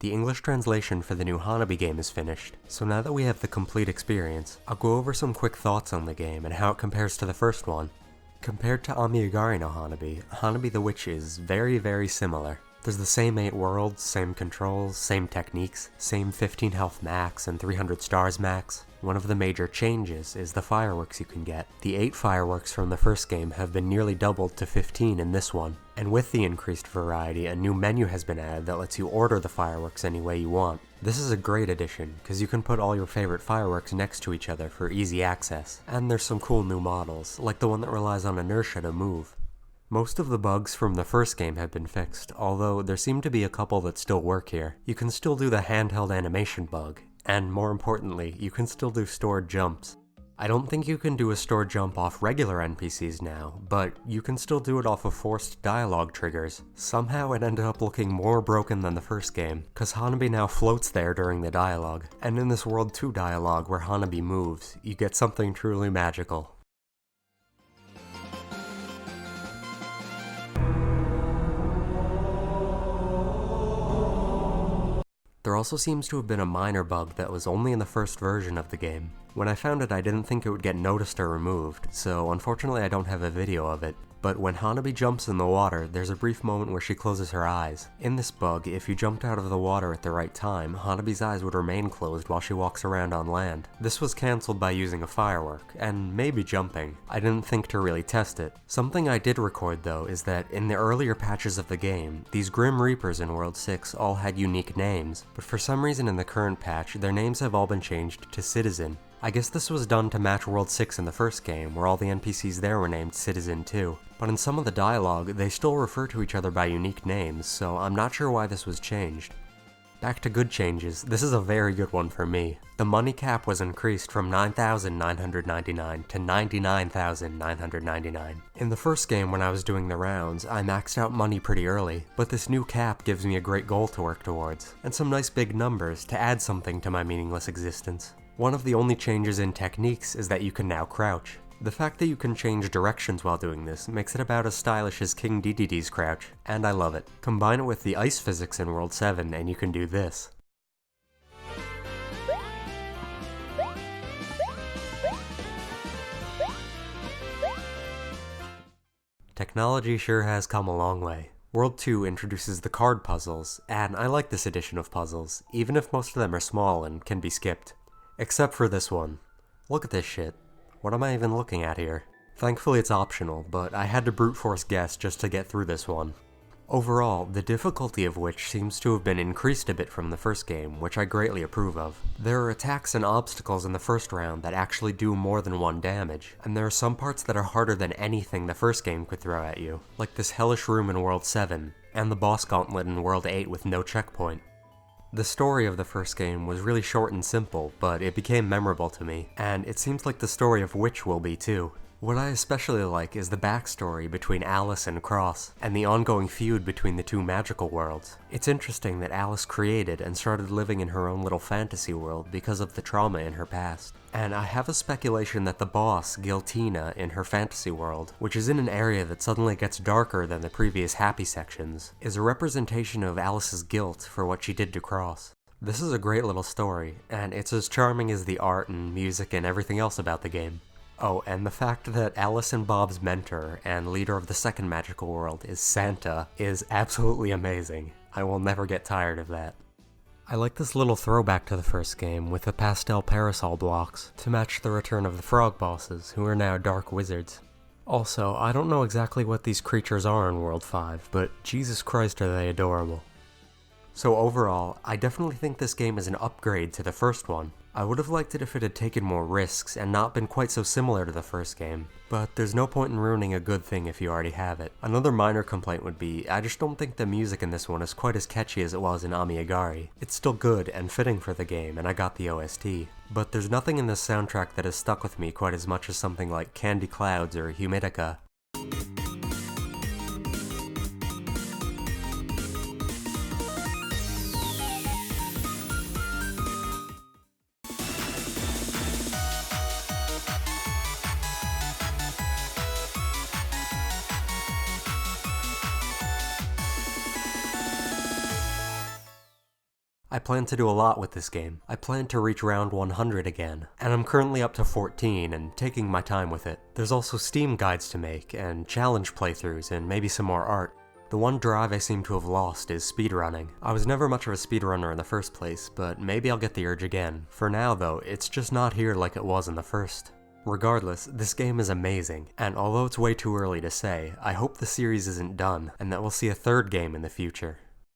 The English translation for the new Hanaby game is finished, so now that we have the complete experience, I'll go over some quick thoughts on the game and how it compares to the first one. Compared to Amigari no Hanaby, Hanaby the Witch is very similar. There's the same 8 worlds, same controls, same techniques, same 15 health max and 300 stars max. One of the major changes is the fireworks you can get. The 8 fireworks from the first game have been nearly doubled to 15 in this one, and with the increased variety, a new menu has been added that lets you order the fireworks any way you want. This is a great addition, because you can put all your favorite fireworks next to each other for easy access, and there's some cool new models, like the one that relies on inertia to move. Most of the bugs from the first game have been fixed, although there seem to be a couple that still work here. You can still do the handheld animation bug, and more importantly, you can still do stored jumps. I don't think you can do a stored jump off regular NPCs now, but you can still do it off of forced dialogue triggers. Somehow it ended up looking more broken than the first game, cause Hanaby now floats there during the dialogue, and in this World 2 dialogue where Hanaby moves, you get something truly magical. There also seems to have been a minor bug that was only in the first version of the game. When I found it, I didn't think it would get noticed or removed, so unfortunately I don't have a video of it. But when Hanaby jumps in the water, there's a brief moment where she closes her eyes. In this bug, if you jumped out of the water at the right time, Hanaby's eyes would remain closed while she walks around on land. This was cancelled by using a firework, and maybe jumping. I didn't think to really test it. Something I did record though is that in the earlier patches of the game, these Grim Reapers in World 6 all had unique names, but for some reason in the current patch, their names have all been changed to Citizen. I guess this was done to match World 6 in the first game, where all the NPCs there were named Citizen too. But in some of the dialogue, they still refer to each other by unique names, so I'm not sure why this was changed. Back to good changes, this is a very good one for me. The money cap was increased from 9,999 to 99,999. In the first game when I was doing the rounds, I maxed out money pretty early, but this new cap gives me a great goal to work towards, and some nice big numbers to add something to my meaningless existence. One of the only changes in techniques is that you can now crouch. The fact that you can change directions while doing this makes it about as stylish as King Dedede's crouch, and I love it. Combine it with the ice physics in World 7 and you can do this. Technology sure has come a long way. World 2 introduces the card puzzles, and I like this edition of puzzles, even if most of them are small and can be skipped. Except for this one. Look at this shit. What am I even looking at here? Thankfully it's optional, but I had to brute force guess just to get through this one. Overall, the difficulty of which seems to have been increased a bit from the first game, which I greatly approve of. There are attacks and obstacles in the first round that actually do more than 1 damage, and there are some parts that are harder than anything the first game could throw at you, like this hellish room in World 7, and the boss gauntlet in World 8 with no checkpoint. The story of the first game was really short and simple, but it became memorable to me, and it seems like the story of Witch will be too. What I especially like is the backstory between Alice and Cross, and the ongoing feud between the two magical worlds. It's interesting that Alice created and started living in her own little fantasy world because of the trauma in her past. And I have a speculation that the boss, Giltina, in her fantasy world, which is in an area that suddenly gets darker than the previous happy sections, is a representation of Alice's guilt for what she did to Cross. This is a great little story, and it's as charming as the art and music and everything else about the game. Oh, and the fact that Alice and Bob's mentor and leader of the second magical world is Santa is absolutely amazing. I will never get tired of that. I like this little throwback to the first game with the pastel parasol blocks to match the return of the frog bosses, who are now dark wizards. Also, I don't know exactly what these creatures are in World 5, but Jesus Christ are they adorable. So overall, I definitely think this game is an upgrade to the first one. I would have liked it if it had taken more risks and not been quite so similar to the first game, but there's no point in ruining a good thing if you already have it. Another minor complaint would be, I just don't think the music in this one is quite as catchy as it was in Amigari. It's still good and fitting for the game, and I got the OST, but there's nothing in this soundtrack that has stuck with me quite as much as something like Candy Clouds or Humidica. I plan to do a lot with this game. I plan to reach round 100 again, and I'm currently up to 14 and taking my time with it. There's also Steam guides to make, and challenge playthroughs, and maybe some more art. The one drive I seem to have lost is speedrunning. I was never much of a speedrunner in the first place, but maybe I'll get the urge again. For now though, it's just not here like it was in the first. Regardless, this game is amazing, and although it's way too early to say, I hope the series isn't done, and that we'll see a third game in the future.